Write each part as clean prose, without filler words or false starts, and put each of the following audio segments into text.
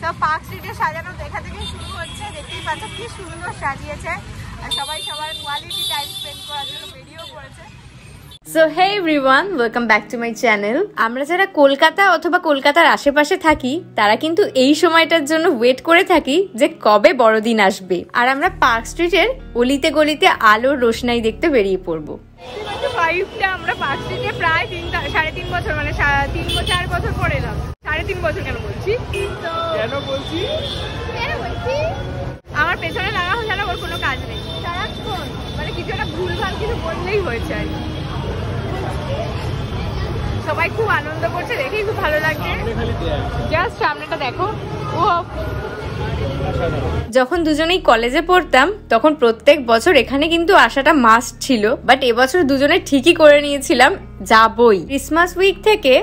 তো পার্ক স্ট্রিটে সাজানো দেখা থেকে শুরু হচ্ছে, দেখতেই পাচ্ছ কি সুন্দর সাজিয়েছে আর সবাই সবার কোয়ালিটি টাইম স্পেন্ড করার জন্য বেরিয়েও পড়েছে। So hey everyone, welcome back to my channel. আমরা যারা কলকাতা অথবা কলকাতার আশেপাশে থাকি তারা কিন্তু এই সময়টার জন্য ওয়েট করে থাকি যে কবে বড়দিন আসবে, আর আমরা পার্ক স্ট্রিটের অলিতে গলিতে আলোর রোশনাই দেখতে বেরিয়ে পড়বো। আমরা পার্ক স্ট্রিটে প্রায় 3.5 বছর মানে 3-4 বছর পরে এলাম। 3.5 বছর কেন বলছি আমার পেছনে লাগা হচ্ছে না, ওর কোনো কাজ নেই, সারাক্ষণ মানে কিছু একটা ভুলভাল কিছু বললেই হয়েছে আর কি। সবাই খুব আনন্দ করছে, দেখেই খুব ভালো লাগছে। জাস্ট সামনেটা দেখো। ও যখন দুজনেই কলেজে পড়তাম তখন প্রত্যেক বছর এখানে কিন্তু আসাটা মাস্ট ছিল, বাট এবছর দুজনে ঠিকই করে নিয়েছিলাম যাবই। ক্রিসমাস উইক থেকে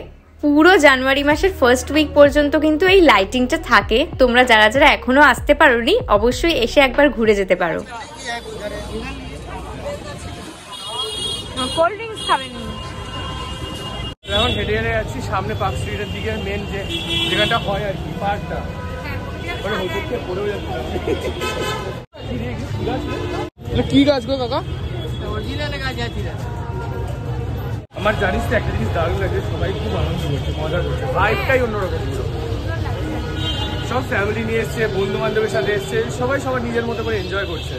পুরো জানুয়ারি মাসের ফার্স্ট উইক পর্যন্ত কিন্তু এই লাইটিংটা থাকে। তোমরা যারা যারা এখনো আসতে পারোনি অবশ্যই এসে একবার ঘুরে যেতে পারো। কোল্ড ড্রিঙ্কস খাবেন? এখন হেঁটে হেঁটে যাচ্ছি সামনে পার্ক স্ট্রিটের দিকে, মেন যে যেখানটা হয় আর কি পার্কটা, কি গাছ গো কাকা? আমার জানিস তো একটা জিনিস দারুণ লাগে, সবাই খুব আনন্দ করছে, মজা করছে, ভাইবটাই অন্যরকম। সব ফ্যামিলি নিয়ে এসছে, বন্ধু বান্ধবের সাথে এসছে, সবাই সবার নিজের মতো করে এনজয় করছে।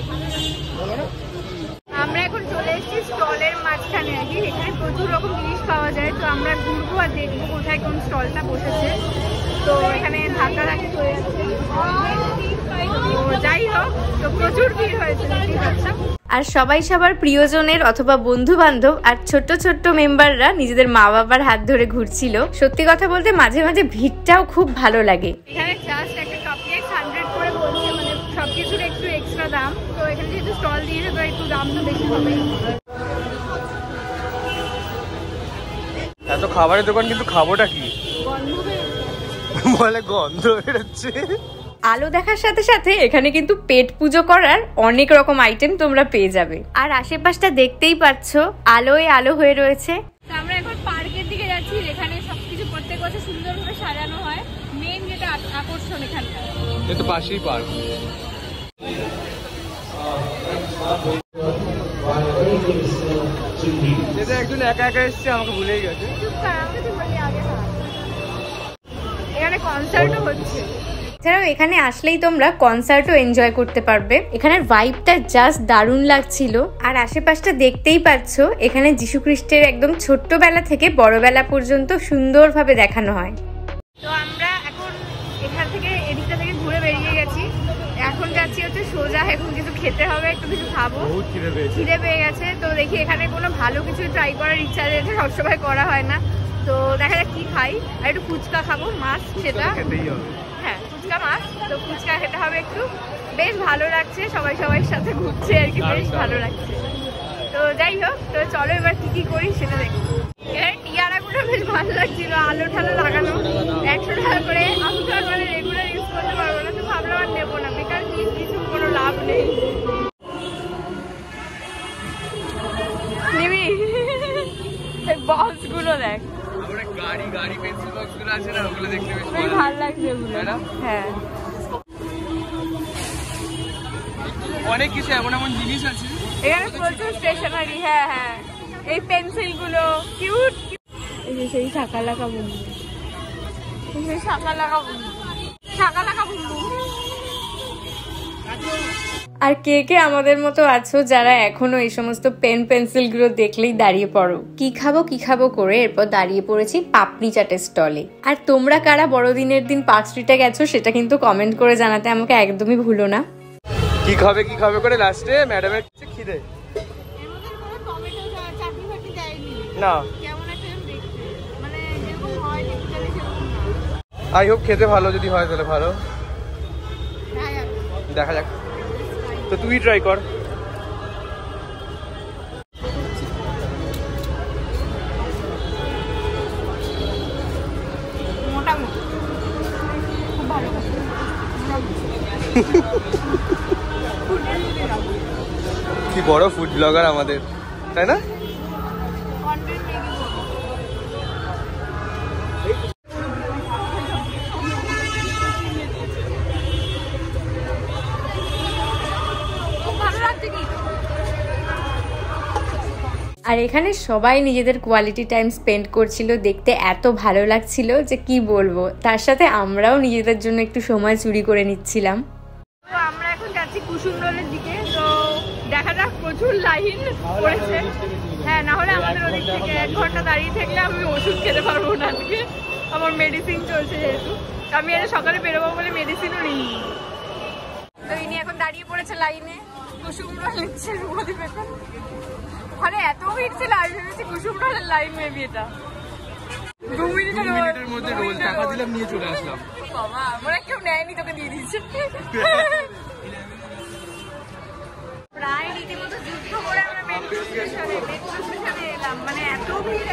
আমরা এখন চলে এসেছি স্টলের মাঝখানে আর কি, এখানে প্রচুর রকম জিনিস পাওয়া যায়। তো আমরা ঘুরবো আর দেখবো কোথায় কোন স্টলটা বসেছে। তো এখানে ধাক্কাধাক্কি হয়ে যাচ্ছে, যাই হোক তো প্রচুর ভিড় হয়েছে। আর সবাই সবার প্রিয়জনের অথবা বন্ধু বান্ধব আর ছোট্ট ছোট্ট মেম্বাররা নিজেদের মা বাবার হাত ধরে ঘুরছিল। সত্যি কথা বলতে মাঝে মাঝে ভিড়টাও খুব ভালো লাগে। এখানে জাস্ট একটা কাপকেক 100 করে বলছে, মানে সবকিছুর একটু এক্সট্রা দাম। তো এখানে যেহেতু স্টল দিয়েছে তো একটু দাম তো বেশি হবে। এত খাবারের দোকান, কিন্তু খাবোটা কি? বলে গন্ধ বেরোচ্ছে। আলো দেখার সাথে সাথে এখানে কিন্তু পেট পুজো করার অনেক রকম আইটেম তোমরা পেয়ে যাবে। আর আশেপাশটা দেখতেই পাচ্ছ আলোয় আলো হয়ে রয়েছে। আমরা এখন পার্কের দিকে যাচ্ছি, যেখানে সবকিছু প্রত্যেক বছর সুন্দরভাবে সাজানো হয়। মেন যেটা আকর্ষণ এখানকার, এটা পাশেই পার্ক। যেটা একজন একা একা এসছে, আমাকে ভুলেই গেছে। এখানে কনসার্টও হচ্ছে। এছাড়াও এখানে আসলেই তোমরা কনসার্টও এনজয় করতে পারবে। এখানের ভাইবটা জাস্ট দারুণ লাগছিল। আর আশেপাশটা দেখতেই পাচ্ছ, এখানে যীশু খ্রিস্টের একদম ছোট্টবেলা থেকে বড়বেলা পর্যন্ত সুন্দরভাবে দেখানো হয়। তো আমরা এখন এখান থেকে এদিকটা থেকে ঘুরে বেরিয়ে গেছি। এখন যাচ্ছি হচ্ছে সোজা, এখন কিছু খেতে হবে, একটু কিছু খাবো, খিদে পেয়ে গেছে। তো দেখি এখানে কোনো ভালো কিছু ট্রাই করার ইচ্ছা আছে, সবসময় করা হয় না। তো দেখা যাক কি খাই। আর একটু ফুচকা খাবো, মাছ, সেটা হ্যাঁ ফুচকা মাছ। তো ফুচকা খেতে হবে একটু। বেশ ভালো লাগছে, সবাই সবার সাথে ঘুরছে আর কি, বেশ ভালো লাগছে। তো যাই হোক, তো চলো এবার কি কি করি সেটা দেখি। এখানে টিয়ারাগুলো বেশ ভালো লাগছিল, আলো ঠালো লাগানো, 100 টাকা করে। আমি তো মানে রেগুলার ইউজ করতে পারবো না, তো ভাবলাম আর নেবো না, বেকার কিছু কোনো লাভ নেই। নিবি বক্স গুলো দেখ, গাড়ি পেন্সিল বক্স গুলো আছে না, ওগুলো দেখতে বেশ ভালো লাগছে ওগুলো। হ্যাঁ অনেক কিছু এমন এমন জিনিস আছে এখানে, প্রচুর স্টেশনারি। হ্যাঁ হ্যাঁ, এই পেন্সিল গুলো কিউট। এই যে সেই শাকা লাগা বন্ধু, সেই শাকা লাগা বন্ধু, শাকা লাগা বন্ধু। আর কে কে আমাদের মতো আছো যারা এখনো এই সমস্ত পেন পেন্সিল গুলো দেখলেই দাঁড়িয়ে পড়ো, কি খাবো করে এরপর দাঁড়িয়ে পড়েছি পাপড়ি চাটের স্টলে। আর তোমরা কারা বড়দিনের দিন পার্ক স্ট্রিটে গেছো সেটা কিন্তু কমেন্ট করে জানাতে আমাকে একদমই ভুলো না। কি খাবে করে লাস্টে ম্যাডামের কাছে খিদে না। আই হোপ খেতে ভালো, যদি হয় তাহলে ভালো, দেখা যাক। তো তুই ট্রাই কর। কি বড় ফুড ব্লগার আমাদের, তাই না? আর এখানে সবাই নিজেদের কোয়ালিটি টাইম স্পেন্ড করছিল, দেখতে এত ভালো লাগছিল যে কি বলবো। তার সাথে আমরাও নিজেদের জন্য একটু সময় চুরি করে নিচ্ছিলাম। তো আমরা এখন যাচ্ছি কুসুম রোডের দিকে। তো দেখা যাক, প্রচুর লাইন পড়েছে। হ্যাঁ, না হলে আমাদের ওদিক থেকে 1 ঘন্টা দাঁড়িয়ে থাকলে আমি ওষুধ খেতে পারবো না। আজকে আমার মেডিসিন চলছে, যেহেতু আমি আজ সকালে বেরোবো বলে মেডিসিনও নিই। তো ইনি এখন দাঁড়িয়ে পড়েছে লাইনে, কুসুম রোড নিচ্ছে অধিবেশন। ওখানে এত ভিড় ছিল, আমি ভেবেছি কুসুম রোডের লাইন মেবি এটা। 2 মিনিটের মধ্যে রোল টাকা দিলাম, নিয়ে চলে আসলাম। বাবা, আমরা কেউ নেয়নি, তোকে দিয়ে দিচ্ছে। প্রায় রীতিমতো যুদ্ধ করে আমরা মেট্রো স্টেশনে এলাম। মানে এত ভিড়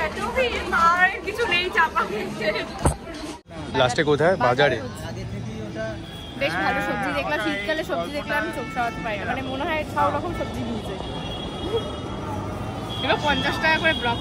আর কিছু নেই, চাপা লাস্টে কোথায়? বাজারে। বেশ ভালো সবজি দেখলাম, শীতকালে সবজি দেখলাম, আমি চোখ সারাতে পারি না। মানে মনে হয় সব রকম সবজি দিয়েছে। এবার 50 টাকা করে ব্লক।